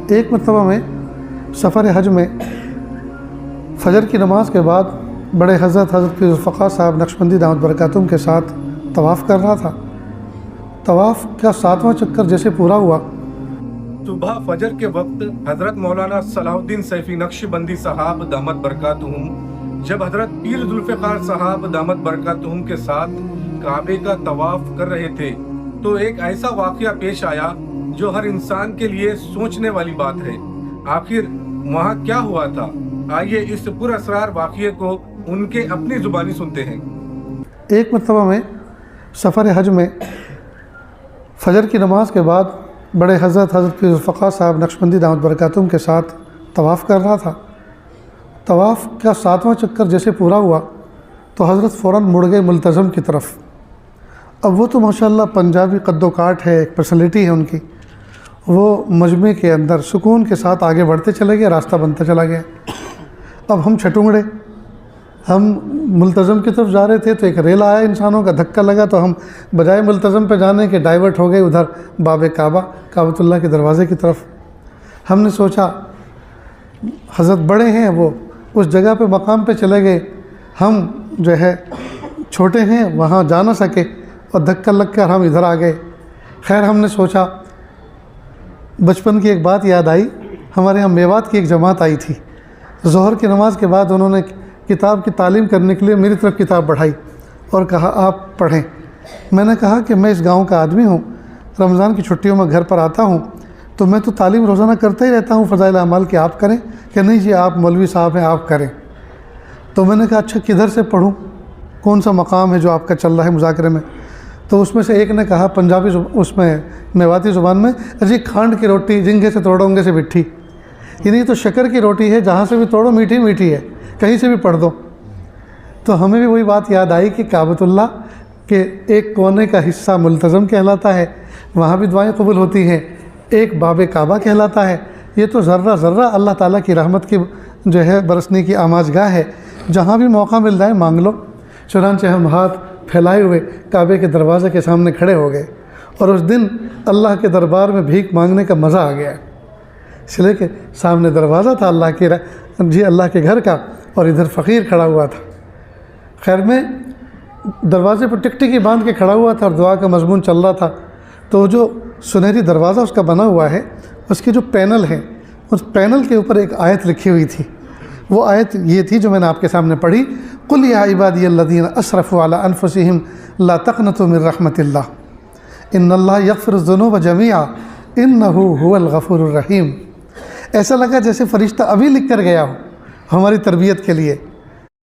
ایک مرتبہ میں سفر حج میں فجر کی نماز کے بعد بڑے حضرت پیر الفقار صاحب نقشبندی دامت برکاتہم کے ساتھ طواف کر رہا تھا۔ طواف کا 7واں چکر جیسے پورا ہوا، صبح فجر کے وقت حضرت مولانا صلاح الدین سیفی نقشبندی صاحب دامت برکاتہم جب حضرت پیر ذوالفقار صاحب دامت برکاتہم کے ساتھ کعبے کا طواف کر رہے تھے تو ایک ایسا واقعہ پیش آیا جو ہر انسان کے لیے سوچنے والی بات ہے۔ آخر وہاں کیا ہوا تھا؟ آئیے اس پر اسرار واقعے کو ان کے اپنی زبانی سنتے ہیں۔ ایک مرتبہ میں سفر حج میں فجر کی نماز کے بعد بڑے حضرت پیر الفقار صاحب نقشبندی دامت برکاتہم کے ساتھ طواف کر رہا تھا۔ طواف کا 7واں چکر جیسے پورا ہوا تو حضرت فوراً مڑ گئے ملتزم کی طرف۔ اب وہ تو ماشاءاللہ پنجابی قد و کاٹ ہے، ایک پرسنالٹی ہے ان کی، وہ مجمع کے اندر سکون کے ساتھ آگے بڑھتے چلے گئے، راستہ بنتا چلا گیا۔ اب ہم چھٹونگڑے، ہم ملتزم کی طرف جا رہے تھے تو ایک ریلا آیا، انسانوں کا دھکا لگا تو ہم بجائے ملتزم پہ جانے کے ڈائیورٹ ہو گئے ادھر باب کعبۃ اللہ کے دروازے کی طرف۔ ہم نے سوچا حضرت بڑے ہیں، وہ اس جگہ پہ مقام پہ چلے گئے، ہم جو ہے چھوٹے ہیں وہاں جا نہ سکے اور دھکا لگ کر ہم ادھر آ گئے۔ خیر ہم نے سوچا، بچپن کی ایک بات یاد آئی، ہمارے یہاں میوات کی ایک جماعت آئی تھی، ظہر کی نماز کے بعد انہوں نے کتاب کی تعلیم کرنے کے لیے میری طرف کتاب بڑھائی اور کہا آپ پڑھیں۔ میں نے کہا کہ میں اس گاؤں کا آدمی ہوں، رمضان کی چھٹیوں میں گھر پر آتا ہوں تو میں تو تعلیم روزانہ کرتا ہی رہتا ہوں فضائل اعمال کی، آپ کریں؟ کہ نہیں جی آپ مولوی صاحب ہیں آپ کریں۔ تو میں نے کہا اچھا کدھر سے پڑھوں، کون سا مقام ہے جو آپ کا چل رہا ہے مذاکرے میں؟ تو اس میں سے ایک نے کہا پنجابی اس میں میواتی زبان میں، اجی کھانڈ کی روٹی جنگے سے توڑو انگے سے مٹھی، یعنی تو شکر کی روٹی ہے، جہاں سے بھی توڑو میٹھی میٹھی ہے، کہیں سے بھی پڑھ دو۔ تو ہمیں بھی وہی بات یاد آئی کہ کعبۃ اللہ کے ایک کونے کا حصہ ملتزم کہلاتا ہے، وہاں بھی دعائیں قبول ہوتی ہیں، ایک باب کعبہ کہلاتا ہے، یہ تو ذرہ ذرہ اللہ تعالیٰ کی رحمت کی جو ہے برسنے کی آماج گاہ ہے، جہاں بھی موقع مل جائے مانگ لو۔ چنانچہ ہم ہاتھ پھیلائے ہوئے کعبے کے دروازے کے سامنے کھڑے ہو گئے اور اس دن اللہ کے دربار میں بھیک مانگنے کا مزہ آ گیا، اس لیے کہ سامنے دروازہ تھا اللہ کے گھر کا اور ادھر فقیر کھڑا ہوا تھا۔ خیر میں دروازے پر ٹکٹکی باندھ کے کھڑا ہوا تھا اور دعا کا مضمون چل رہا تھا، تو جو سنہری دروازہ اس کا بنا ہوا ہے، اس کی جو پینل ہے، اس پینل کے اوپر ایک آیت لکھی ہوئی تھی، وہ آیت یہ تھی جو میں نے آپ کے سامنے پڑھی، قُلْ يَا عِبَادِيَ الَّذِينَ أَسْرَفُوا عَلَىٰ أَنفُسِهِمْ لَا تَقْنَطُوا مِن رَحْمَةِ اللَّهِ إِنَّ اللَّهَ يَغْفِرُ الذُّنُوبَ جَمِيعًا إِنَّهُ هُوَ الْغَفُورُ الرَّحِيمُ۔ ایسا لگا جیسے فرشتہ ابھی لکھ کر گیا ہو ہماری تربیت کے لیے،